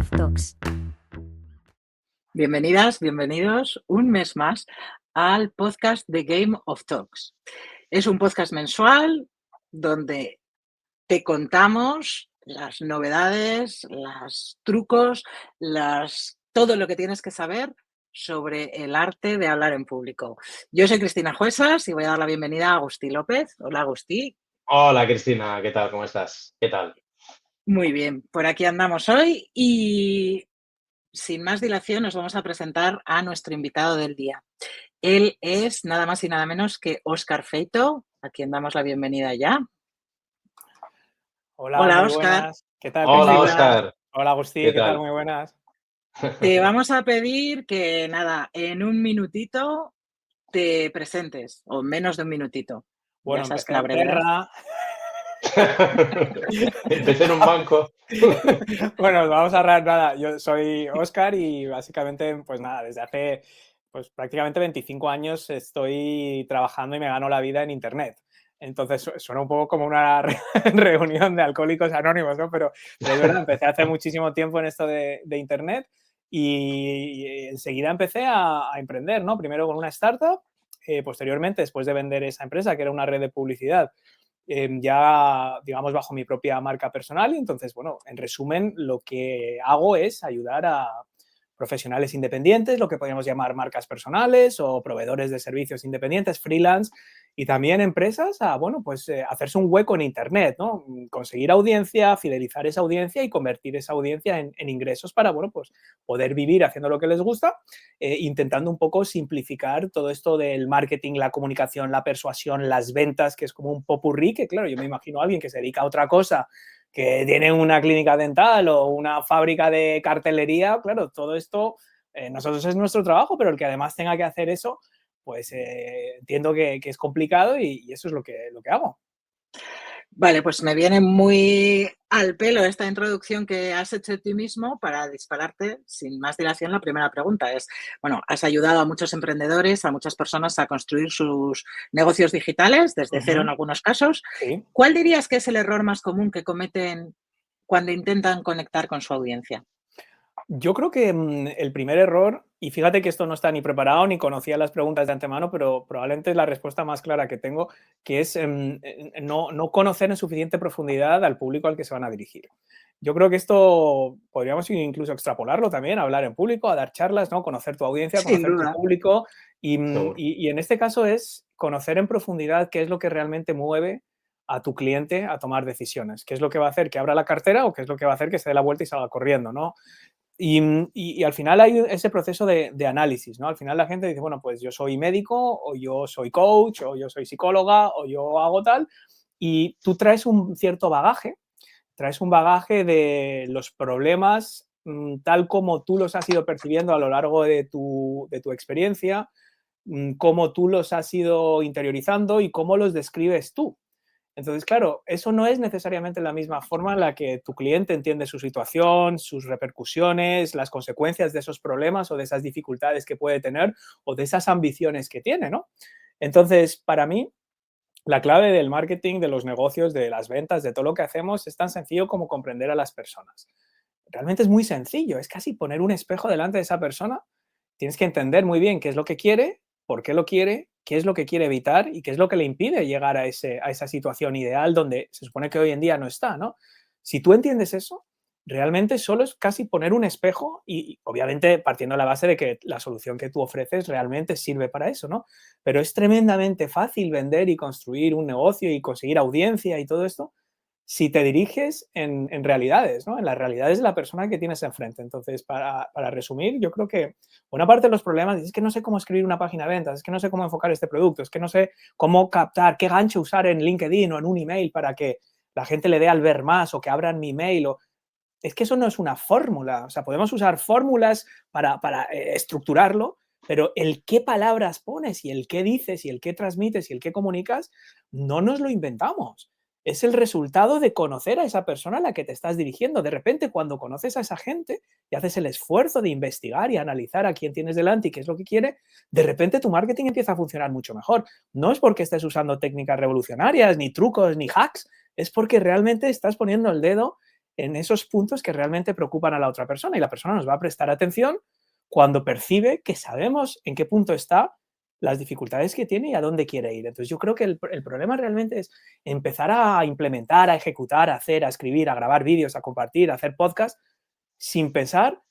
of Talks. Bienvenidas, bienvenidos un mes más al podcast de Game of Talks. Es un podcast mensual donde te contamos las novedades, los trucos, todo lo que tienes que saber sobre el arte de hablar en público. Yo soy Cristina Juesas y voy a dar la bienvenida a Agustí López. Hola, Agustí. Hola Cristina, ¿qué tal? ¿Cómo estás? ¿Qué tal? Muy bien, por aquí andamos hoy y sin más dilación nos vamos a presentar a nuestro invitado del día. Él es nada más y nada menos que Óscar Feito, a quien damos la bienvenida ya. Hola, Hola, muy Óscar. buenas. ¿Qué tal, Hola Cristina? Óscar, Hola, Agustín, ¿qué ¿qué tal? tal? Muy buenas. Te vamos a pedir que, nada, en un minutito te presentes, o menos de un minutito. Bueno, Ya sabes que empecé la en brevedad. Terra. Empecé en un banco. Bueno, vamos a ahorrar nada. Yo soy Óscar y básicamente, pues nada, desde hace pues prácticamente 25 años estoy trabajando y me gano la vida en Internet. Entonces suena un poco como una reunión de alcohólicos anónimos, ¿no? Pero es verdad, empecé hace muchísimo tiempo en esto de Internet y enseguida empecé a emprender, ¿no? Primero con una startup, posteriormente, después de vender esa empresa, que era una red de publicidad, ya, digamos, bajo mi propia marca personal. Y entonces, bueno, en resumen, lo que hago es ayudar a profesionales independientes, lo que podríamos llamar marcas personales o proveedores de servicios independientes, freelance, y también empresas a, bueno, pues hacerse un hueco en Internet, ¿no? Conseguir audiencia, fidelizar esa audiencia y convertir esa audiencia en ingresos para, bueno, pues poder vivir haciendo lo que les gusta, intentando un poco simplificar todo esto del marketing, la comunicación, la persuasión, las ventas, que es como un popurrí, que claro, yo me imagino a alguien que se dedica a otra cosa, que tiene una clínica dental o una fábrica de cartelería, claro, todo esto, nosotros es nuestro trabajo, pero el que además tenga que hacer eso, pues entiendo que es complicado y eso es lo que hago. Vale, pues me viene muy al pelo esta introducción que has hecho de ti mismo para dispararte, sin más dilación, la primera pregunta es, bueno, has ayudado a muchos emprendedores, a muchas personas a construir sus negocios digitales, desde cero en algunos casos. Sí. ¿Cuál dirías que es el error más común que cometen cuando intentan conectar con su audiencia? Yo creo que el primer error, y fíjate que esto no está ni preparado ni conocía las preguntas de antemano, pero probablemente es la respuesta más clara que tengo, que es no conocer en suficiente profundidad al público al que se van a dirigir. Yo creo que esto podríamos incluso extrapolarlo también, a hablar en público, a dar charlas, ¿no? Conocer tu audiencia, Sin conocer tu duda. público Seguro. y en este caso es conocer en profundidad qué es lo que realmente mueve a tu cliente a tomar decisiones, qué es lo que va a hacer que abra la cartera o qué es lo que va a hacer que se dé la vuelta y salga corriendo, ¿no? Y al final hay ese proceso de análisis, ¿no? Al final la gente dice, bueno, pues yo soy médico, o yo soy coach, o yo soy psicóloga, o yo hago tal, y tú traes un cierto bagaje, traes un bagaje de los problemas tal como tú los has ido percibiendo a lo largo de tu experiencia, cómo tú los has ido interiorizando y cómo los describes tú. Entonces, claro, eso no es necesariamente la misma forma en la que tu cliente entiende su situación, sus repercusiones, las consecuencias de esos problemas o de esas dificultades que puede tener o de esas ambiciones que tiene, ¿no? Entonces, para mí, la clave del marketing, de los negocios, de las ventas, de todo lo que hacemos es tan sencillo como comprender a las personas. Realmente es muy sencillo, es casi poner un espejo delante de esa persona. Tienes que entender muy bien qué es lo que quiere, por qué lo quiere, qué es lo que quiere evitar y qué es lo que le impide llegar a esa situación ideal donde se supone que hoy en día no está, ¿no? Si tú entiendes eso, realmente solo es casi poner un espejo y obviamente partiendo de la base de que la solución que tú ofreces realmente sirve para eso, ¿no? Pero es tremendamente fácil vender y construir un negocio y conseguir audiencia y todo esto si te diriges en realidades, ¿no? En las realidades de la persona que tienes enfrente. Entonces, para resumir, yo creo que una parte de los problemas es que no sé cómo escribir una página de ventas, es que no sé cómo enfocar este producto, es que no sé cómo captar, qué gancho usar en LinkedIn o en un email para que la gente le dé al ver más o que abran mi email. Es que eso no es una fórmula. O sea, podemos usar fórmulas para estructurarlo, pero el qué palabras pones y el qué dices y el qué transmites y el qué comunicas, no nos lo inventamos. Es el resultado de conocer a esa persona a la que te estás dirigiendo. De repente, cuando conoces a esa gente y haces el esfuerzo de investigar y analizar a quién tienes delante y qué es lo que quiere, de repente tu marketing empieza a funcionar mucho mejor. No es porque estés usando técnicas revolucionarias, ni trucos, ni hacks, es porque realmente estás poniendo el dedo en esos puntos que realmente preocupan a la otra persona y la persona nos va a prestar atención cuando percibe que sabemos en qué punto está, las dificultades que tiene y a dónde quiere ir. Entonces yo creo que el problema realmente es empezar a implementar, a ejecutar, a hacer, a escribir, a grabar vídeos, a compartir, a hacer podcasts, sin pensar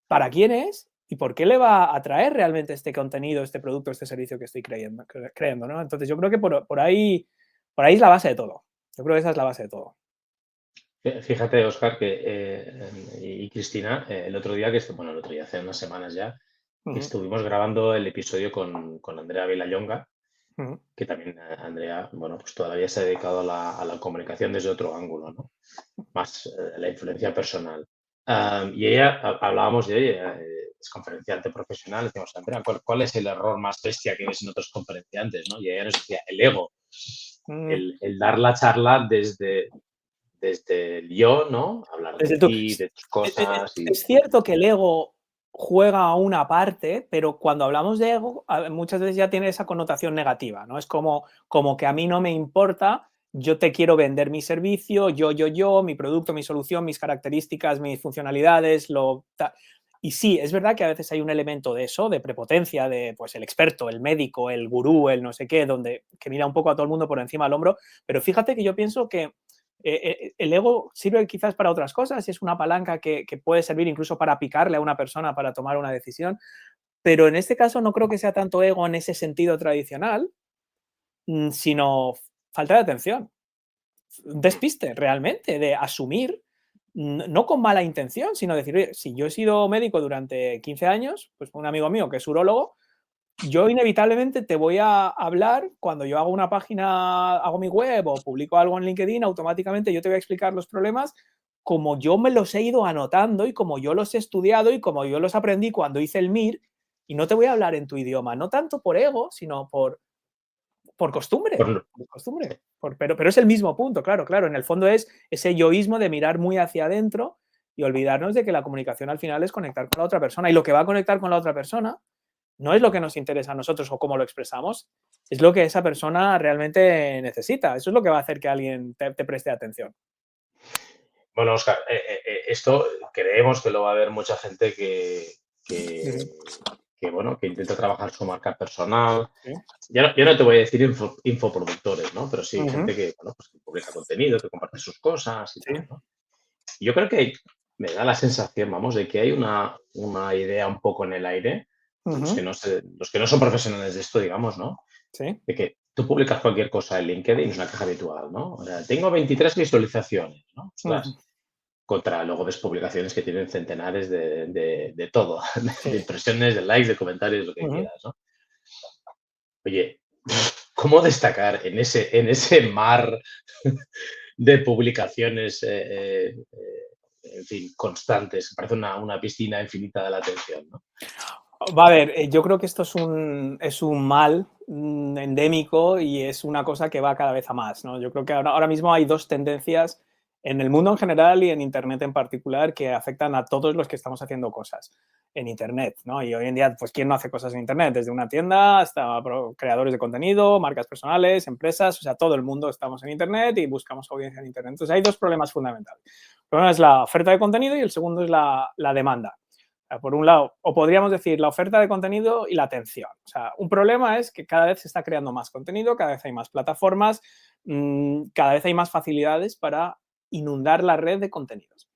para quién es y por qué le va a atraer realmente este contenido, este producto, este servicio que estoy creando, ¿no? Entonces yo creo que por ahí es la base de todo. Yo creo que esa es la base de todo. Fíjate, Óscar, y Cristina, el otro día, hace unas semanas ya, Ujú, estuvimos grabando el episodio con Andrea Vilallonga, ujú, que también Andrea, pues todavía se ha dedicado a la comunicación desde otro ángulo, ¿no? Más la influencia personal. Y ella, hablábamos de ella, es conferenciante profesional, decíamos, Andrea, ¿cuál es el error más bestia que ves en otros conferenciantes, ¿no? Y ella nos decía, el ego, mm. el dar la charla desde el yo, ¿no? Hablar de Desde tú. ti, de tus cosas y... Es cierto que el ego juega una parte, pero cuando hablamos de ego, muchas veces ya tiene esa connotación negativa, ¿no? Es como que a mí no me importa, yo te quiero vender mi servicio, yo, mi producto, mi solución, mis características, mis funcionalidades, y sí, es verdad que a veces hay un elemento de eso, de prepotencia, de pues el experto, el médico, el gurú, el no sé qué, que mira un poco a todo el mundo por encima del hombro, pero fíjate que yo pienso que el ego sirve quizás para otras cosas y es una palanca que puede servir incluso para picarle a una persona para tomar una decisión, pero en este caso no creo que sea tanto ego en ese sentido tradicional, sino falta de atención, un despiste realmente de asumir, no con mala intención, sino decir, oye, si yo he sido médico durante 15 años, pues un amigo mío que es urólogo, yo inevitablemente te voy a hablar cuando yo hago una página, hago mi web o publico algo en LinkedIn, automáticamente yo te voy a explicar los problemas como yo me los he ido anotando y como yo los he estudiado y como yo los aprendí cuando hice el MIR, y no te voy a hablar en tu idioma, no tanto por ego, sino por costumbre. Por- Por costumbre. Pero es el mismo punto, claro, claro. En el fondo es ese yoísmo de mirar muy hacia adentro y olvidarnos de que la comunicación al final es conectar con la otra persona. Y lo que va a conectar con la otra persona no es lo que nos interesa a nosotros o cómo lo expresamos, es lo que esa persona realmente necesita. Eso es lo que va a hacer que alguien te preste atención. Bueno, Óscar, esto creemos que lo va a ver mucha gente Ujú. bueno, que intenta trabajar su marca personal. Sí. Yo no te voy a decir infoproductores, ¿no? Pero sí Ujú. gente que, bueno, pues que publica contenido, que comparte sus cosas y Sí. tal, ¿no? Yo creo que me da la sensación, vamos, de que hay una idea un poco en el aire, Ujú. los que no son profesionales de esto, digamos, ¿no? Sí. De que tú publicas cualquier cosa en LinkedIn, es una caja habitual, ¿no? O sea, tengo 23 visualizaciones, ¿no? Ujú. Ostras, contra luego ves publicaciones que tienen centenares de todo, Sí. de impresiones, de likes, de comentarios, lo que Ujú. quieras, ¿no? Oye, ¿cómo destacar en ese mar de publicaciones, en fin, constantes? Parece una piscina infinita de la atención, ¿no? Va a ver, yo creo que esto es un mal endémico y es una cosa que va cada vez a más, ¿no? Yo creo que ahora mismo hay dos tendencias en el mundo en general y en Internet en particular que afectan a todos los que estamos haciendo cosas en Internet, ¿no? Y hoy en día, pues, ¿quién no hace cosas en Internet? Desde una tienda hasta creadores de contenido, marcas personales, empresas, o sea, todo el mundo estamos en Internet y buscamos audiencia en Internet. Entonces, hay dos problemas fundamentales. El primero es la oferta de contenido y el segundo es la demanda. Por un lado, o podríamos decir la oferta de contenido y la atención. O sea, un problema es que cada vez se está creando más contenido, cada vez hay más plataformas, cada vez hay más facilidades para inundar la red de contenidos.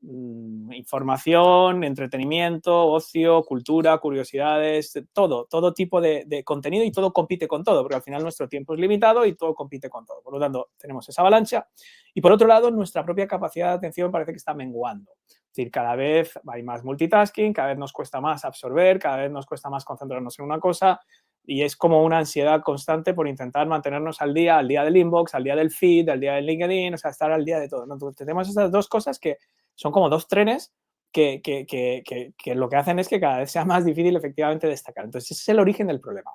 Información, entretenimiento, ocio, cultura, curiosidades, todo tipo de contenido y todo compite con todo, porque al final nuestro tiempo es limitado y todo compite con todo. Por lo tanto, tenemos esa avalancha y por otro lado, nuestra propia capacidad de atención parece que está menguando. Es decir, cada vez hay más multitasking, cada vez nos cuesta más absorber, cada vez nos cuesta más concentrarnos en una cosa y es como una ansiedad constante por intentar mantenernos al día del inbox, al día del feed, al día del LinkedIn, o sea, estar al día de todo, ¿no? Entonces, tenemos estas dos cosas que son como dos trenes que lo que hacen es que cada vez sea más difícil efectivamente destacar. Entonces, ese es el origen del problema.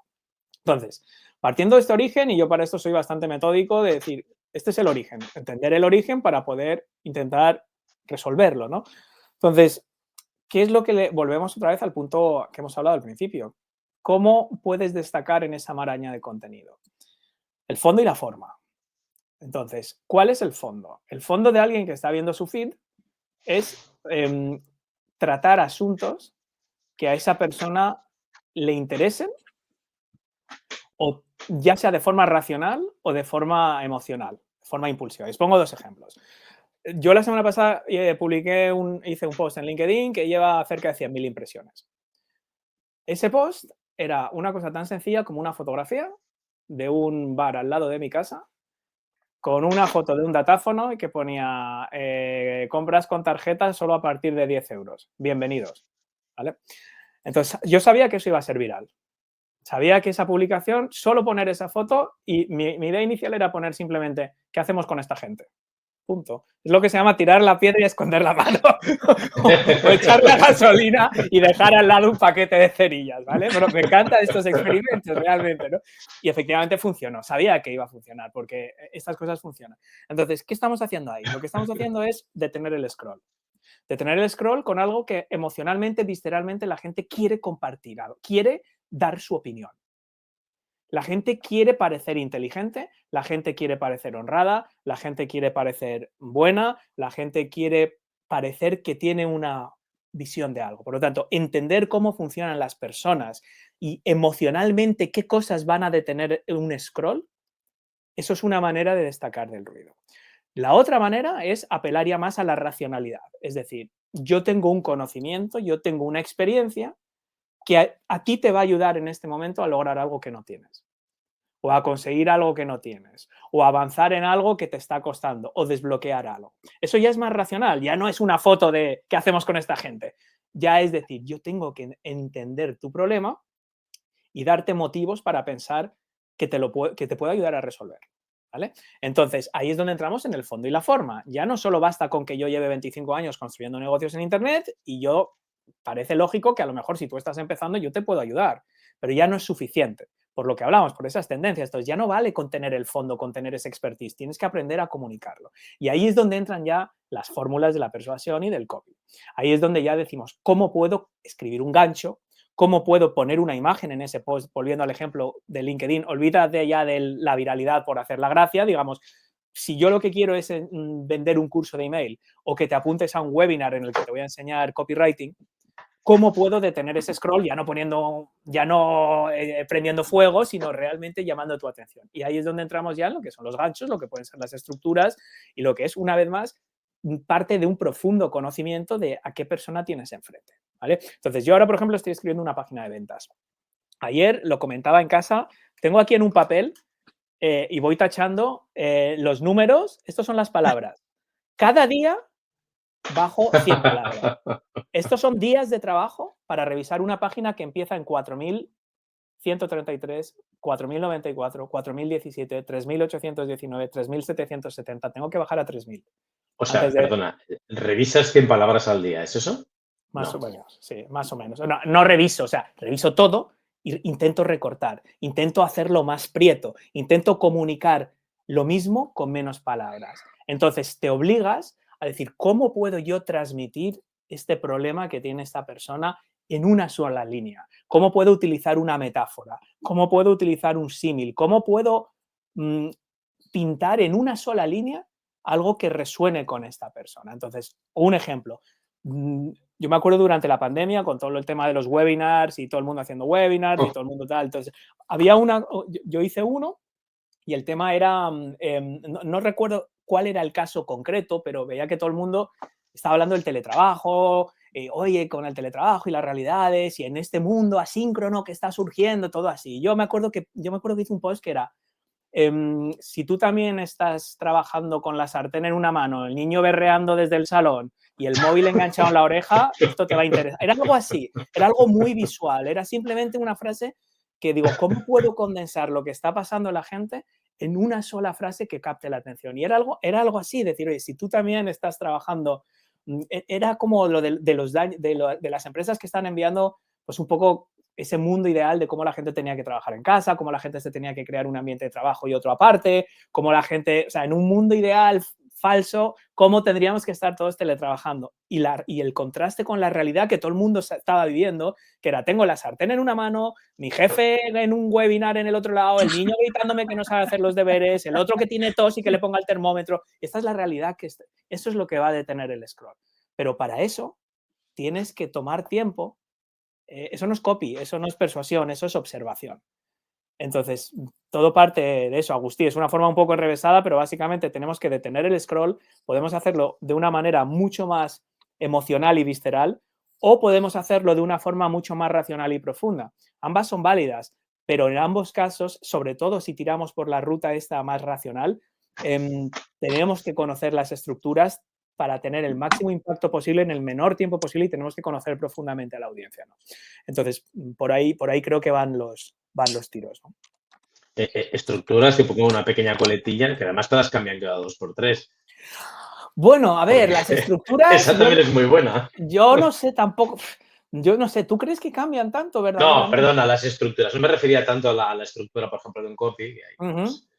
Entonces, partiendo de este origen, y yo para esto soy bastante metódico, de decir, este es el origen, entender el origen para poder intentar resolverlo, ¿no? Entonces, ¿qué es lo que volvemos otra vez al punto que hemos hablado al principio? ¿Cómo puedes destacar en esa maraña de contenido? El fondo y la forma. Entonces, ¿cuál es el fondo? El fondo de alguien que está viendo su feed es tratar asuntos que a esa persona le interesen, o ya sea de forma racional o de forma emocional, de forma impulsiva. Les pongo 2 ejemplos. Yo la semana pasada hice un post en LinkedIn que lleva cerca de 100.000 impresiones. Ese post era una cosa tan sencilla como una fotografía de un bar al lado de mi casa con una foto de un datáfono y que ponía compras con tarjetas solo a partir de 10 euros. Bienvenidos. ¿Vale? Entonces, yo sabía que eso iba a ser viral. Sabía que esa publicación, solo poner esa foto, y mi idea inicial era poner simplemente, ¿qué hacemos con esta gente? Punto. Es lo que se llama tirar la piedra y esconder la mano. o echarle gasolina y dejar al lado un paquete de cerillas, ¿vale? Pero me encantan estos experimentos, realmente, ¿no? Y efectivamente funcionó. Sabía que iba a funcionar, porque estas cosas funcionan. Entonces, ¿qué estamos haciendo ahí? Lo que estamos haciendo es detener el scroll. Detener el scroll con algo que emocionalmente, visceralmente, la gente quiere compartir, quiere dar su opinión. La gente quiere parecer inteligente, la gente quiere parecer honrada, la gente quiere parecer buena, la gente quiere parecer que tiene una visión de algo. Por lo tanto, entender cómo funcionan las personas y emocionalmente qué cosas van a detener un scroll, eso es una manera de destacar del ruido. La otra manera es apelar ya más a la racionalidad. Es decir, yo tengo un conocimiento, yo tengo una experiencia que a ti te va a ayudar en este momento a lograr algo que no tienes, o a conseguir algo que no tienes, o a avanzar en algo que te está costando, o desbloquear algo. Eso ya es más racional, ya no es una foto de qué hacemos con esta gente. Ya es decir, yo tengo que entender tu problema y darte motivos para pensar que te puedo ayudar a resolver. ¿Vale? Entonces, ahí es donde entramos en el fondo y la forma. Ya no solo basta con que yo lleve 25 años construyendo negocios en Internet y parece lógico que a lo mejor si tú estás empezando yo te puedo ayudar, pero ya no es suficiente. Por lo que hablamos, por esas tendencias. Entonces, ya no vale con tener el fondo, con tener ese expertise, tienes que aprender a comunicarlo. Y ahí es donde entran ya las fórmulas de la persuasión y del copy. Ahí es donde ya decimos, ¿cómo puedo escribir un gancho? ¿Cómo puedo poner una imagen en ese post? Volviendo al ejemplo de LinkedIn, olvídate ya de la viralidad por hacer la gracia, digamos, si yo lo que quiero es vender un curso de email o que te apuntes a un webinar en el que te voy a enseñar copywriting, ¿cómo puedo detener ese scroll ya no prendiendo fuego, sino realmente llamando tu atención? Y ahí es donde entramos ya en lo que son los ganchos, lo que pueden ser las estructuras y lo que es, una vez más, parte de un profundo conocimiento de a qué persona tienes enfrente. ¿Vale? Entonces, yo ahora, por ejemplo, estoy escribiendo una página de ventas. Ayer lo comentaba en casa, tengo aquí en un papel y voy tachando los números, estos son las palabras. Cada día bajo 100 palabras. Estos son días de trabajo para revisar una página que empieza en 4.133, 4.094, 4.017, 3.819, 3.770. Tengo que bajar a 3.000. O sea, perdona, ¿revisas 100 palabras al día? ¿Es eso? Más o menos, sí, más o menos. No reviso, o sea, reviso todo e intento recortar, intento hacerlo más prieto, intento comunicar lo mismo con menos palabras. Entonces, te obligas a decir, ¿cómo puedo yo transmitir este problema que tiene esta persona en una sola línea? ¿Cómo puedo utilizar una metáfora? ¿Cómo puedo utilizar un símil? ¿Cómo puedo pintar en una sola línea algo que resuene con esta persona? Entonces, un ejemplo. Yo me acuerdo durante la pandemia con todo el tema de los webinars y todo el mundo haciendo webinars y todo el mundo tal. Entonces, yo hice uno y el tema era, no recuerdo cuál era el caso concreto, pero veía que todo el mundo estaba hablando del teletrabajo, oye, con el teletrabajo y las realidades y en este mundo asíncrono que está surgiendo, todo así. Yo me acuerdo que hice un post que era, si tú también estás trabajando con la sartén en una mano, el niño berreando desde el salón y el móvil enganchado en la oreja, esto te va a interesar. Era algo así, era algo muy visual, era simplemente una frase que digo, ¿cómo puedo condensar lo que está pasando a la gente en una sola frase que capte la atención? Y era algo así, decir, oye, si tú también estás trabajando, era como lo de las empresas que están enviando pues un poco ese mundo ideal de cómo la gente tenía que trabajar en casa, cómo la gente se tenía que crear un ambiente de trabajo y otro aparte, cómo la gente, o sea, en un mundo ideal falso, cómo tendríamos que estar todos teletrabajando. Y el contraste con la realidad que todo el mundo estaba viviendo, que era, tengo la sartén en una mano, mi jefe en un webinar en el otro lado, el niño gritándome que no sabe hacer los deberes, el otro que tiene tos y que le ponga el termómetro. Esta es la realidad, eso es lo que va a detener el scroll. Pero para eso tienes que tomar tiempo. Eso no es copy, eso no es persuasión, eso es observación. Entonces, todo parte de eso, Agustí. Es una forma un poco enrevesada, pero básicamente tenemos que detener el scroll. Podemos hacerlo de una manera mucho más emocional y visceral, o podemos hacerlo de una forma mucho más racional y profunda. Ambas son válidas, pero en ambos casos, sobre todo si tiramos por la ruta esta más racional, tenemos que conocer las estructuras para tener el máximo impacto posible en el menor tiempo posible, y tenemos que conocer profundamente a la audiencia, ¿no? Entonces, por ahí creo que van los tiros, ¿no? Estructuras que pongo una pequeña coletilla, que además todas cambian cada 2x3. Bueno, a ver, Porque las estructuras... esa también es muy buena. Yo no sé tampoco... Yo no sé, ¿tú crees que cambian tanto No, verdaderamente? perdona, las estructuras. No me refería tanto a la estructura, por ejemplo, de un copy, que hay, pues,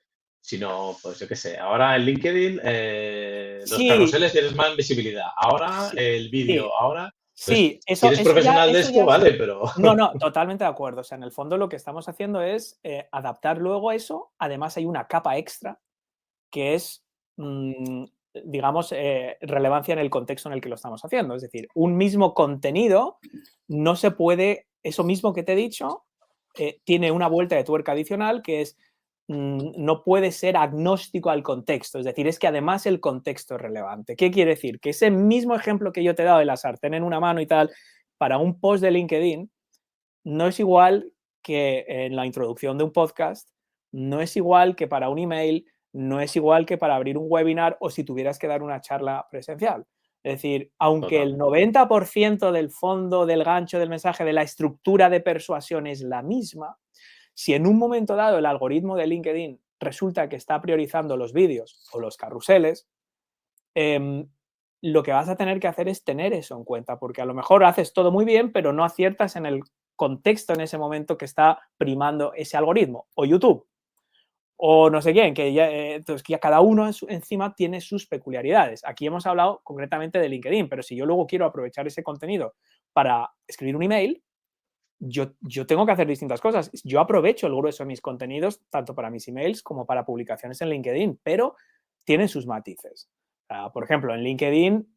sino, pues yo qué sé, ahora en LinkedIn los Sí, carruseles tienes más visibilidad. Ahora sí, el vídeo, sí, ahora... sí, Pues, si eres profesional de esto, ya es... vale, pero... No, totalmente de acuerdo. O sea, en el fondo lo que estamos haciendo es adaptar luego eso. Además, hay una capa extra que es, digamos, relevancia en el contexto en el que lo estamos haciendo. Es decir, un mismo contenido no se puede, eso mismo que te he dicho, tiene una vuelta de tuerca adicional, que es, no puede ser agnóstico al contexto. Es decir, es que además el contexto es relevante. ¿Qué quiere decir? Que ese mismo ejemplo que yo te he dado de la sartén en una mano y tal, para un post de LinkedIn, no es igual que en la introducción de un podcast, no es igual que para un email, no es igual que para abrir un webinar o si tuvieras que dar una charla presencial. Es decir, aunque el Totalmente. 90% del fondo, del gancho del mensaje, de la estructura de persuasión es la misma, si en un momento dado el algoritmo de LinkedIn resulta que está priorizando los vídeos o los carruseles, lo que vas a tener que hacer es tener eso en cuenta, porque a lo mejor haces todo muy bien, pero no aciertas en el contexto en ese momento que está primando ese algoritmo, o YouTube, o no sé quién, que ya, entonces ya cada uno encima tiene sus peculiaridades. Aquí hemos hablado concretamente de LinkedIn, pero si yo luego quiero aprovechar ese contenido para escribir un email, yo tengo que hacer distintas cosas. Yo aprovecho el grueso de mis contenidos, tanto para mis emails como para publicaciones en LinkedIn, pero tienen sus matices. Por ejemplo, en LinkedIn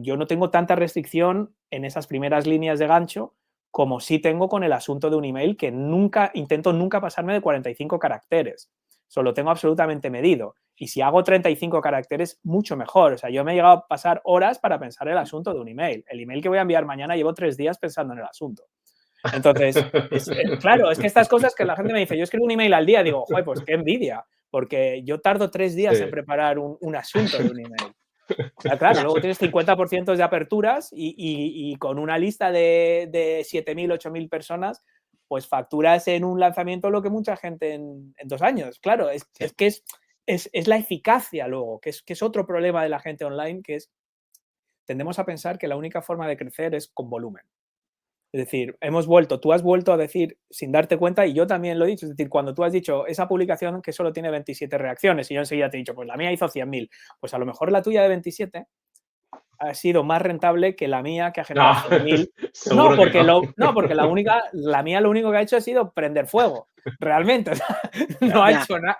yo no tengo tanta restricción en esas primeras líneas de gancho como sí tengo con el asunto de un email, que intento nunca pasarme de 45 caracteres. Eso lo tengo absolutamente medido. Y si hago 35 caracteres, mucho mejor. O sea, yo me he llegado a pasar horas para pensar el asunto de un email. El email que voy a enviar mañana llevo 3 días pensando en el asunto. Entonces, claro, es que estas cosas que la gente me dice, yo escribo un email al día, digo, joder, pues qué envidia, porque yo tardo 3 días en Sí. preparar un asunto de un email. Claro, luego tienes 50% de aperturas y con una lista de 7.000, 8.000 personas, pues facturas en un lanzamiento lo que mucha gente en 2 años. Claro, es que es la eficacia luego, que es otro problema de la gente online, que es, tendemos a pensar que la única forma de crecer es con volumen. Es decir, tú has vuelto a decir sin darte cuenta, y yo también lo he dicho, es decir, cuando tú has dicho esa publicación que solo tiene 27 reacciones y yo enseguida te he dicho, pues la mía hizo 100.000, pues a lo mejor la tuya de 27 ha sido más rentable que la mía, que ha generado No, 100.000. No, seguro que porque, no. porque la mía lo único que ha hecho ha sido prender fuego, realmente. O sea, no Ya. ha Ya, hecho nada.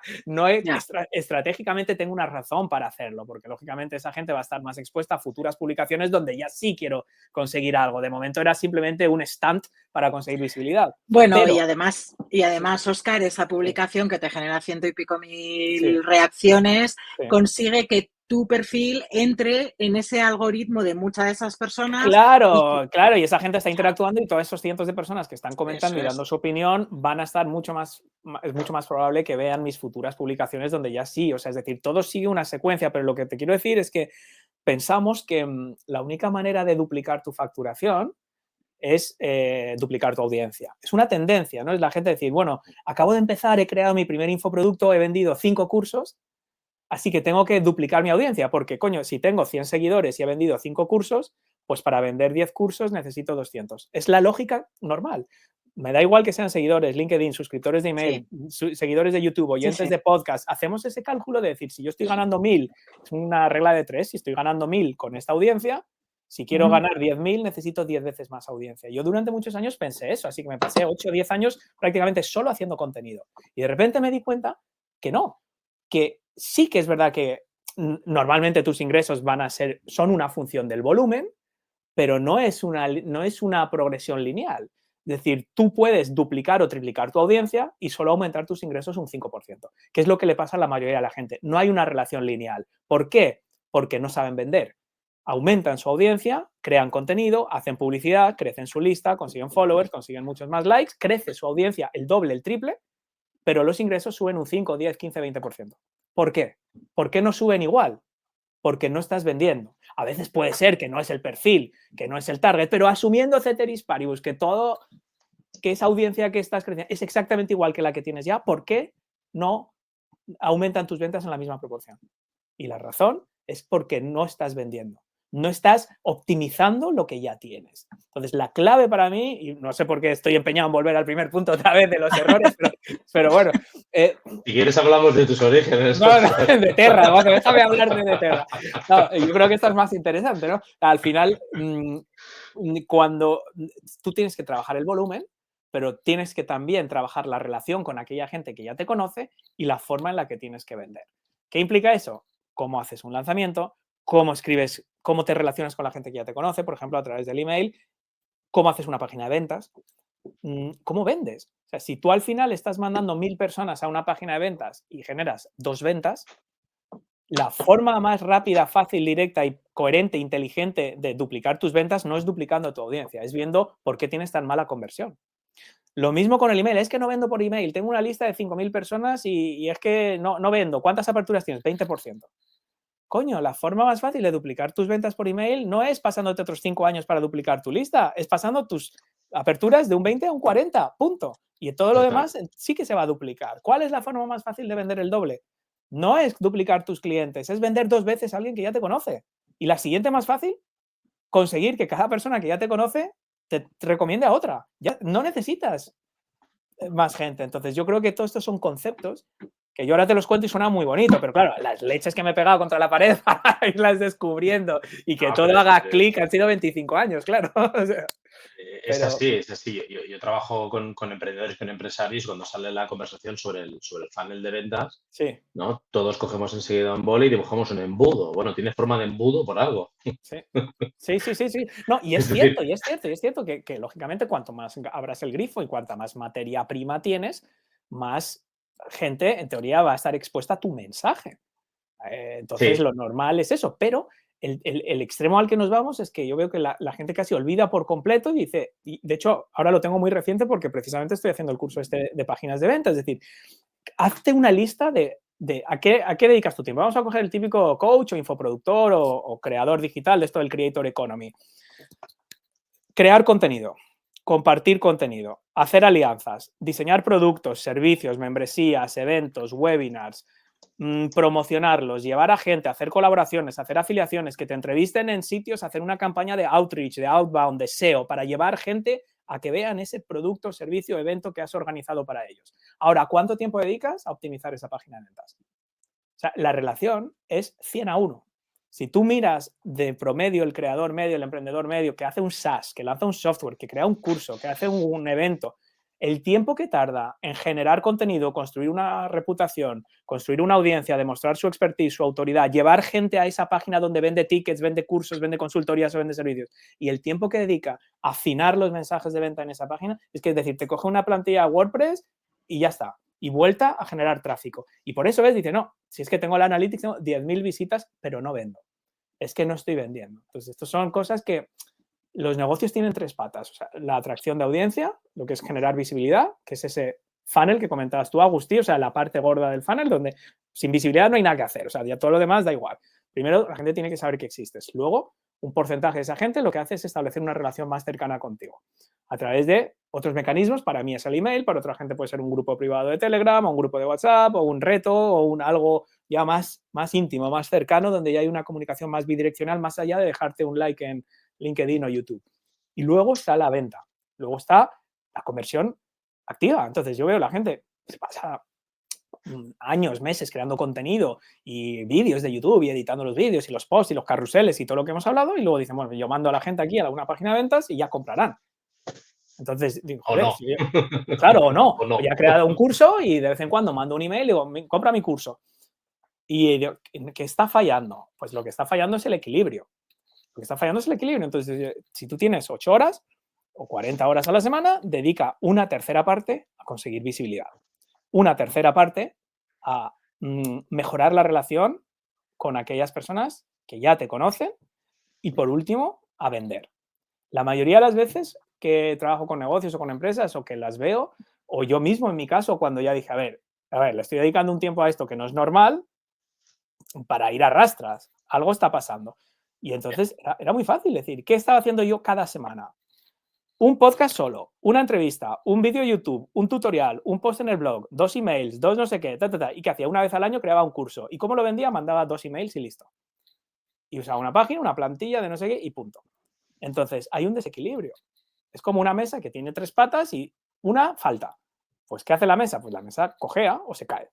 ya. Estratégicamente tengo una razón para hacerlo, porque lógicamente esa gente va a estar más expuesta a futuras publicaciones donde ya sí quiero conseguir algo. De momento era simplemente un stunt para conseguir visibilidad. Bueno, Pero, y además, Óscar, esa publicación que te genera 100.000 y pico sí, reacciones, sí. consigue que tu perfil entre en ese algoritmo de muchas de esas personas y Claro, y esa gente está interactuando y todos esos cientos de personas que están comentando eso y dando es. su opinión van a estar es mucho más probable que vean mis futuras publicaciones donde ya sí, o sea, es decir, todo sigue una secuencia, pero lo que te quiero decir es que pensamos que la única manera de duplicar tu facturación es duplicar tu audiencia. Es una tendencia, ¿no? Es la gente decir, bueno, acabo de empezar, he creado mi primer infoproducto, he vendido 5 cursos, así que tengo que duplicar mi audiencia, porque, coño, si tengo 100 seguidores y he vendido 5 cursos, pues para vender 10 cursos necesito 200. Es la lógica normal. Me da igual que sean seguidores, LinkedIn, suscriptores de email, Sí, seguidores de YouTube, sí, oyentes sí. de podcast. Hacemos ese cálculo de decir, si yo estoy ganando 1.000, es una regla de 3, si estoy ganando 1.000 con esta audiencia, si quiero Ujú. ganar 10.000, necesito 10 veces más audiencia. Yo durante muchos años pensé eso, así que me pasé 8 o 10 años prácticamente solo haciendo contenido. Y de repente me di cuenta que no, que sí que es verdad que normalmente tus ingresos son una función del volumen, pero no es una progresión lineal. Es decir, tú puedes duplicar o triplicar tu audiencia y solo aumentar tus ingresos un 5%, que es lo que le pasa a la mayoría de la gente. No hay una relación lineal. ¿Por qué? Porque no saben vender. Aumentan su audiencia, crean contenido, hacen publicidad, crecen su lista, consiguen followers, consiguen muchos más likes, crece su audiencia el doble, el triple, pero los ingresos suben un 5, 10, 15, 20%. ¿Por qué? ¿Por qué no suben igual? Porque no estás vendiendo. A veces puede ser que no es el perfil, que no es el target, pero asumiendo ceteris paribus, que esa audiencia que estás creciendo es exactamente igual que la que tienes ya, ¿por qué no aumentan tus ventas en la misma proporción? Y la razón es porque no estás vendiendo. No estás optimizando lo que ya tienes. Entonces, la clave para mí, y no sé por qué estoy empeñado en volver al primer punto otra vez de los errores, pero bueno. Si quieres hablamos de tus orígenes. No, de Terra, bueno, déjame hablar de Terra. No, yo creo que esto es más interesante, ¿no? Al final, cuando tú tienes que trabajar el volumen, pero tienes que también trabajar la relación con aquella gente que ya te conoce y la forma en la que tienes que vender. ¿Qué implica eso? Cómo haces un lanzamiento, cómo escribes, cómo te relacionas con la gente que ya te conoce, por ejemplo, a través del email, cómo haces una página de ventas, cómo vendes. O sea, si tú al final estás mandando 1000 personas a una página de ventas y generas 2 ventas, la forma más rápida, fácil, directa y coherente, inteligente de duplicar tus ventas no es duplicando tu audiencia, es viendo por qué tienes tan mala conversión. Lo mismo con el email, es que no vendo por email, tengo una lista de 5000 personas y es que no vendo. ¿Cuántas aperturas tienes? 20%. Coño, la forma más fácil de duplicar tus ventas por email no es pasándote otros 5 años para duplicar tu lista, es pasando tus aperturas de un 20 a un 40, punto. Y todo lo demás sí que se va a duplicar. ¿Cuál es la forma más fácil de vender el doble? No es duplicar tus clientes, es vender 2 veces a alguien que ya te conoce. Y la siguiente más fácil, conseguir que cada persona que ya te conoce te recomiende a otra. Ya no necesitas más gente. Entonces, yo creo que todos estos son conceptos que yo ahora te los cuento y suena muy bonito, pero claro, las leches que me he pegado contra la pared para irlas descubriendo y que todo haga clic han sido 25 años, claro. O sea, es así. Yo trabajo con emprendedores, con empresarios, cuando sale la conversación sobre el funnel de ventas, sí. ¿no? Todos cogemos enseguida un boli y dibujamos un embudo. Bueno, tiene forma de embudo por algo. Sí. No, y es cierto que lógicamente cuanto más abras el grifo y cuanta más materia prima tienes, más gente en teoría va a estar expuesta a tu mensaje. Entonces Sí. lo normal es eso, pero el extremo al que nos vamos es que yo veo que la gente casi olvida por completo y dice, y de hecho ahora lo tengo muy reciente porque precisamente estoy haciendo el curso de páginas de venta, es decir, hazte una lista de ¿a qué dedicas tu tiempo? Vamos a coger el típico coach o infoproductor o creador digital de esto del Creator Economy. Crear contenido, compartir contenido, hacer alianzas, diseñar productos, servicios, membresías, eventos, webinars, promocionarlos, llevar a gente, hacer colaboraciones, hacer afiliaciones, que te entrevisten en sitios, hacer una campaña de outreach, de outbound, de SEO, para llevar gente a que vean ese producto, servicio, evento que has organizado para ellos. Ahora, ¿cuánto tiempo dedicas a optimizar esa página de ventas? O sea, la relación es 100-1. Si tú miras de promedio el creador medio, el emprendedor medio, que hace un SaaS, que lanza un software, que crea un curso, que hace un evento, el tiempo que tarda en generar contenido, construir una reputación, construir una audiencia, demostrar su expertise, su autoridad, llevar gente a esa página donde vende tickets, vende cursos, vende consultorías o vende servicios, y el tiempo que dedica a afinar los mensajes de venta en esa página, es decir, te coge una plantilla WordPress y ya está, y vuelta a generar tráfico. Y por eso ves, dice, no, si es que tengo el Analytics, tengo 10.000 visitas, pero no vendo. Es que no estoy vendiendo. Entonces, estas son cosas que los negocios tienen 3 patas. O sea, la atracción de audiencia, lo que es generar visibilidad, que es ese funnel que comentabas tú, Agustí, o sea, la parte gorda del funnel, donde sin visibilidad no hay nada que hacer. O sea, ya todo lo demás da igual. Primero, la gente tiene que saber que existes. Luego, un porcentaje de esa gente lo que hace es establecer una relación más cercana contigo a través de otros mecanismos. Para mí es el email, para otra gente puede ser un grupo privado de Telegram, o un grupo de WhatsApp, o un reto, o algo ya más íntimo, más cercano, donde ya hay una comunicación más bidireccional, más allá de dejarte un like en LinkedIn o YouTube. Y luego está la venta, luego está la conversión activa. Entonces yo veo a la gente que se pasa años, meses creando contenido y vídeos de YouTube y editando los vídeos y los posts y los carruseles y todo lo que hemos hablado, y luego dicen, bueno, yo mando a la gente aquí a una página de ventas y ya comprarán. Entonces, digo, joder, no. si claro, o no. O no. Ya he creado un curso y de vez en cuando mando un email y digo, compra mi curso. ¿Y qué está fallando? Pues lo que está fallando es el equilibrio. Lo que está fallando es el equilibrio. Entonces, si tú tienes 8 horas o 40 horas a la semana, dedica una tercera parte a conseguir visibilidad. Una tercera parte a mejorar la relación con aquellas personas que ya te conocen y, por último, a vender. La mayoría de las veces que trabajo con negocios o con empresas o que las veo, o yo mismo en mi caso, cuando ya dije, a ver, le estoy dedicando un tiempo a esto que no es normal, para ir a rastras, algo está pasando. Y entonces era muy fácil decir, ¿qué estaba haciendo yo cada semana? Un podcast solo, una entrevista, un vídeo YouTube, un tutorial, un post en el blog, 2 emails, 2 no sé qué, y que hacía una vez al año creaba un curso. ¿Y cómo lo vendía? Mandaba 2 emails y listo. Y usaba una página, una plantilla de no sé qué y punto. Entonces, hay un desequilibrio. Es como una mesa que tiene 3 patas y una falta. Pues, ¿qué hace la mesa? Pues la mesa cojea o se cae.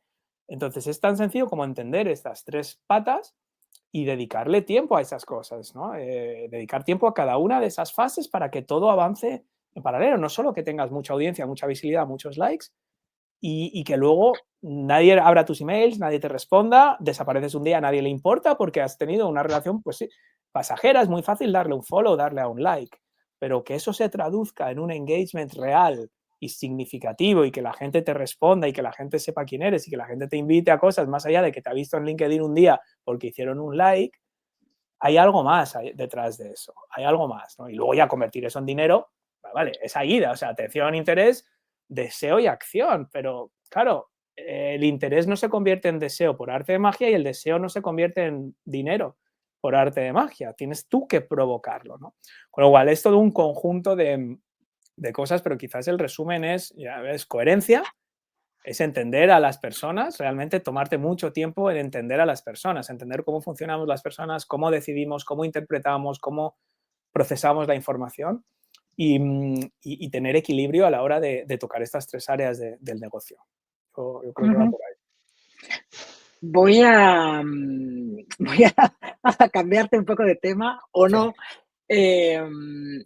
Entonces, es tan sencillo como entender estas 3 patas y dedicarle tiempo a esas cosas, ¿no? Dedicar tiempo a cada una de esas fases para que todo avance en paralelo. No solo que tengas mucha audiencia, mucha visibilidad, muchos likes y que luego nadie abra tus emails, nadie te responda, desapareces un día, a nadie le importa porque has tenido una relación, pues sí, pasajera. Es muy fácil darle un follow, darle a un like, pero que eso se traduzca en un engagement real y significativo y que la gente te responda y que la gente sepa quién eres y que la gente te invite a cosas más allá de que te ha visto en LinkedIn un día porque hicieron un like, hay algo más detrás de eso, hay algo más, ¿no? Y luego ya convertir eso en dinero, vale, esa ida, o sea, atención, interés, deseo y acción, pero claro, el interés no se convierte en deseo por arte de magia y el deseo no se convierte en dinero por arte de magia, tienes tú que provocarlo, ¿no? Con lo cual es todo un conjunto de cosas, pero quizás el resumen es, ya ves, coherencia, es entender a las personas, realmente tomarte mucho tiempo en entender a las personas, entender cómo funcionamos las personas, cómo decidimos, cómo interpretamos, cómo procesamos la información y tener equilibrio a la hora de tocar estas 3 áreas del negocio. Yo creo que va por ahí. Voy a, voy a cambiarte un poco de tema, o Sí. no.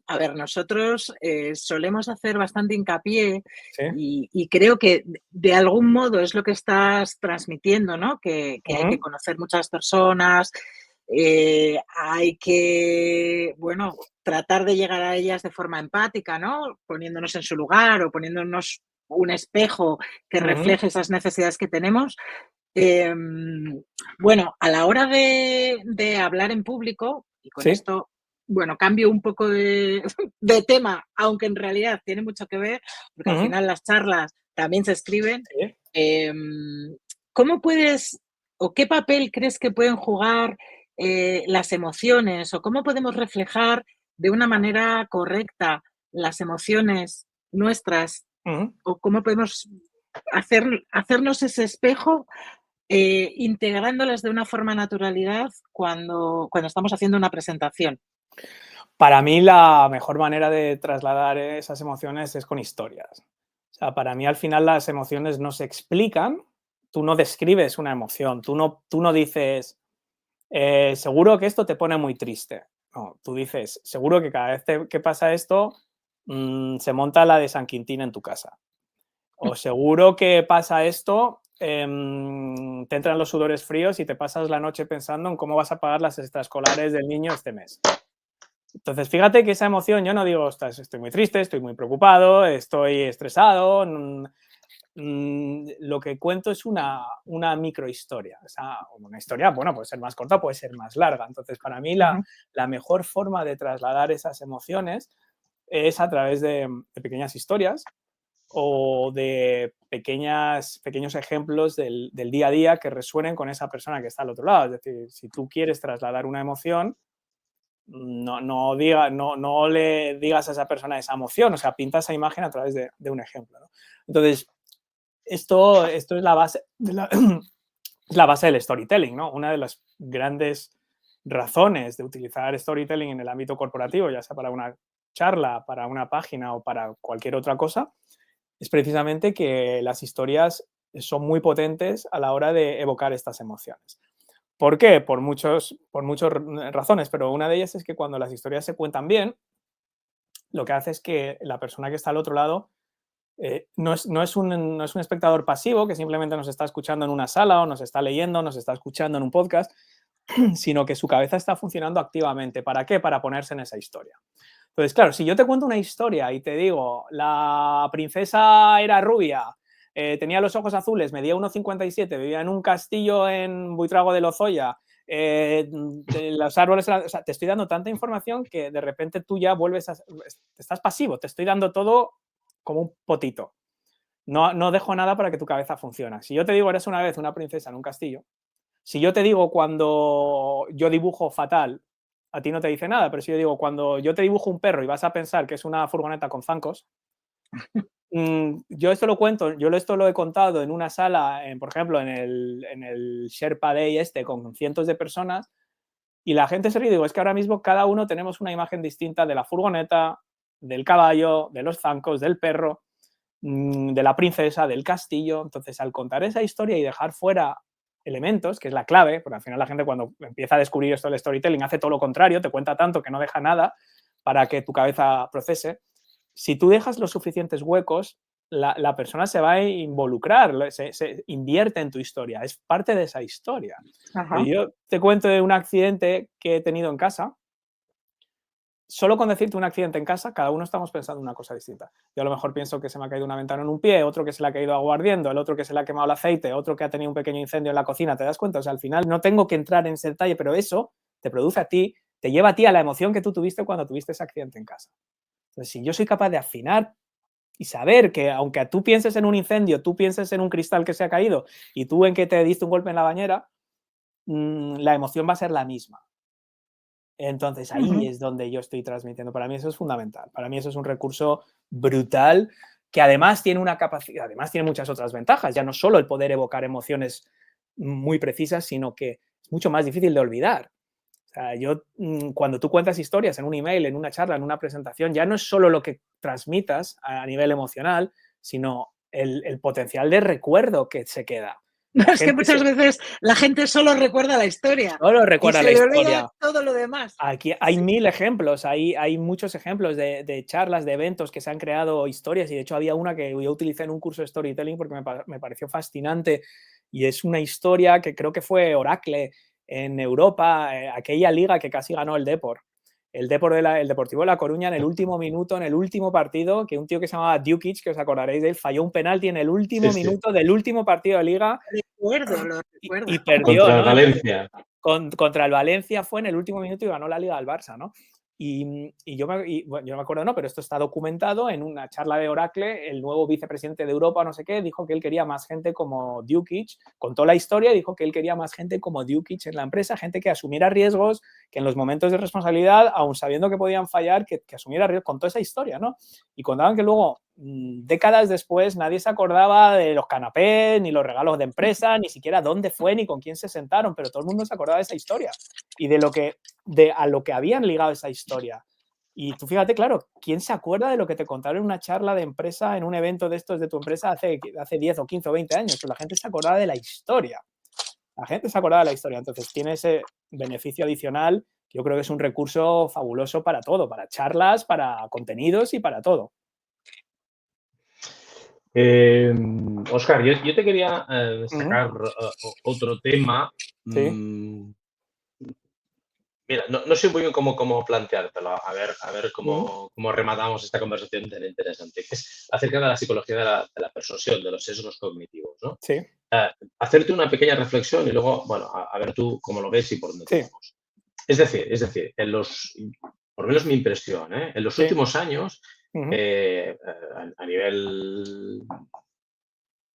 A ver, nosotros solemos hacer bastante hincapié Sí. y creo que de algún modo es lo que estás transmitiendo, ¿no? Que hay que conocer muchas personas, hay que, bueno, tratar de llegar a ellas de forma empática, ¿no? Poniéndonos en su lugar o poniéndonos un espejo que refleje esas necesidades que tenemos. Bueno, a la hora de hablar en público, y con Sí. esto, bueno, cambio un poco de, de tema, aunque en realidad tiene mucho que ver, porque al final las charlas también se escriben. Sí. ¿Cómo puedes o qué papel crees que pueden jugar las emociones o cómo podemos reflejar de una manera correcta las emociones nuestras o cómo podemos hacernos ese espejo integrándolas de una forma naturalidad cuando estamos haciendo una presentación? Para mí la mejor manera de trasladar esas emociones es con historias. O sea, para mí al final las emociones no se explican, tú no describes una emoción, tú no dices, seguro que esto te pone muy triste. No, tú dices, seguro que cada vez que pasa esto, se monta la de San Quintín en tu casa. O seguro que pasa esto, te entran los sudores fríos y te pasas la noche pensando en cómo vas a pagar las extraescolares del niño este mes. Entonces, fíjate que esa emoción, yo no digo, ostras, estoy muy triste, estoy muy preocupado, estoy estresado. Lo que cuento es una microhistoria. O sea, una historia, bueno, puede ser más corta, puede ser más larga. Entonces, para mí la mejor forma de trasladar esas emociones es a través de pequeñas historias o de pequeños ejemplos del día a día que resuenen con esa persona que está al otro lado. Es decir, si tú quieres trasladar una emoción, no le digas a esa persona esa emoción, o sea, pinta esa imagen a través de un ejemplo, ¿no? Entonces, esto es la base, es la base del storytelling, ¿no? Una de las grandes razones de utilizar storytelling en el ámbito corporativo, ya sea para una charla, para una página o para cualquier otra cosa, es precisamente que las historias son muy potentes a la hora de evocar estas emociones. ¿Por qué? Por muchas razones, pero una de ellas es que cuando las historias se cuentan bien, lo que hace es que la persona que está al otro lado no es un espectador pasivo que simplemente nos está escuchando en una sala o nos está leyendo, nos está escuchando en un podcast, sino que su cabeza está funcionando activamente. ¿Para qué? Para ponerse en esa historia. Entonces, claro, si yo te cuento una historia y te digo, la princesa era rubia, tenía los ojos azules, medía 1,57, vivía en un castillo en Buitrago de Lozoya, los árboles, o sea, te estoy dando tanta información que de repente tú ya estás pasivo, te estoy dando todo como un potito. No dejo nada para que tu cabeza funcione. Si yo te digo, eres una vez una princesa en un castillo, si yo te digo cuando yo dibujo fatal, a ti no te dice nada, pero si yo digo cuando yo te dibujo un perro y vas a pensar que es una furgoneta con zancos, yo esto lo cuento, esto lo he contado en una sala, por ejemplo, en el Sherpa Day con cientos de personas, y la gente se ríe y digo, es que ahora mismo cada uno tenemos una imagen distinta de la furgoneta, del caballo, de los zancos, del perro, de la princesa, del castillo. Entonces, al contar esa historia y dejar fuera elementos, que es la clave, porque al final la gente cuando empieza a descubrir esto del storytelling hace todo lo contrario, te cuenta tanto que no deja nada para que tu cabeza procese. Si tú dejas los suficientes huecos, la persona se va a involucrar, se invierte en tu historia, es parte de esa historia. Yo te cuento de un accidente que he tenido en casa. Solo con decirte un accidente en casa, cada uno estamos pensando una cosa distinta. Yo a lo mejor pienso que se me ha caído una ventana en un pie, otro que se le ha caído agua ardiendo, el otro que se le ha quemado el aceite, otro que ha tenido un pequeño incendio en la cocina. ¿Te das cuenta? O sea, al final no tengo que entrar en ese detalle, pero eso te produce a ti, te lleva a ti a la emoción que tú tuviste cuando tuviste ese accidente en casa. Entonces, si yo soy capaz de afinar y saber que aunque tú pienses en un incendio, tú pienses en un cristal que se ha caído y tú en que te diste un golpe en la bañera, la emoción va a ser la misma. Entonces, ahí es donde yo estoy transmitiendo. Para mí eso es fundamental. Para mí eso es un recurso brutal que además tiene una capacidad, además tiene muchas otras ventajas. Ya no solo el poder evocar emociones muy precisas, sino que es mucho más difícil de olvidar. O sea, cuando tú cuentas historias en un email, en una charla, en una presentación, ya no es solo lo que transmitas a nivel emocional, sino el potencial de recuerdo que se queda. Es que muchas veces la gente solo recuerda la historia. Solo recuerda la historia. Y se le olvida todo lo demás. Aquí hay 1000 ejemplos, hay muchos ejemplos de charlas, de eventos que se han creado historias, y de hecho había una que yo utilicé en un curso de storytelling porque me pareció fascinante, y es una historia que creo que fue Oracle en Europa, aquella liga que casi ganó el Depor. El Deportivo de La Coruña en el último minuto, en el último partido, que un tío que se llamaba Dukic, que os acordaréis de él, falló un penalti en el último minuto del último partido de liga. Lo recuerdo. Y perdió, contra ¿no? el Valencia. Contra el Valencia fue en el último minuto y ganó la Liga del Barça, ¿no? Yo no me acuerdo, no, pero esto está documentado en una charla de Oracle. El nuevo vicepresidente de Europa, no sé qué, dijo que él quería más gente como Dukic, contó la historia y dijo que él quería más gente como Dukic en la empresa, gente que asumiera riesgos, que en los momentos de responsabilidad, aun sabiendo que podían fallar, que asumiera riesgos, contó esa historia, ¿no? Y contaban que luego, décadas después, nadie se acordaba de los canapés, ni los regalos de empresa, ni siquiera dónde fue, ni con quién se sentaron, pero todo el mundo se acordaba de esa historia y a lo que habían ligado esa historia. Y tú fíjate, claro, ¿quién se acuerda de lo que te contaron en una charla de empresa, en un evento de estos de tu empresa hace 10 o 15 o 20 años? Pues la gente se acordaba de la historia. La gente se acordaba de la historia. Entonces tiene ese beneficio adicional. Yo creo que es un recurso fabuloso para todo, para charlas, para contenidos y para todo. Óscar, yo te quería sacar otro tema. Sí. Mira, no sé muy bien cómo planteártelo, a ver cómo rematamos esta conversación tan interesante, que es acerca de la psicología de la persuasión, de los sesgos cognitivos, ¿no? Sí. Hacerte una pequeña reflexión y luego, bueno, a ver tú cómo lo ves y por dónde te vamos. Es decir, por lo menos mi impresión, en los últimos años, a nivel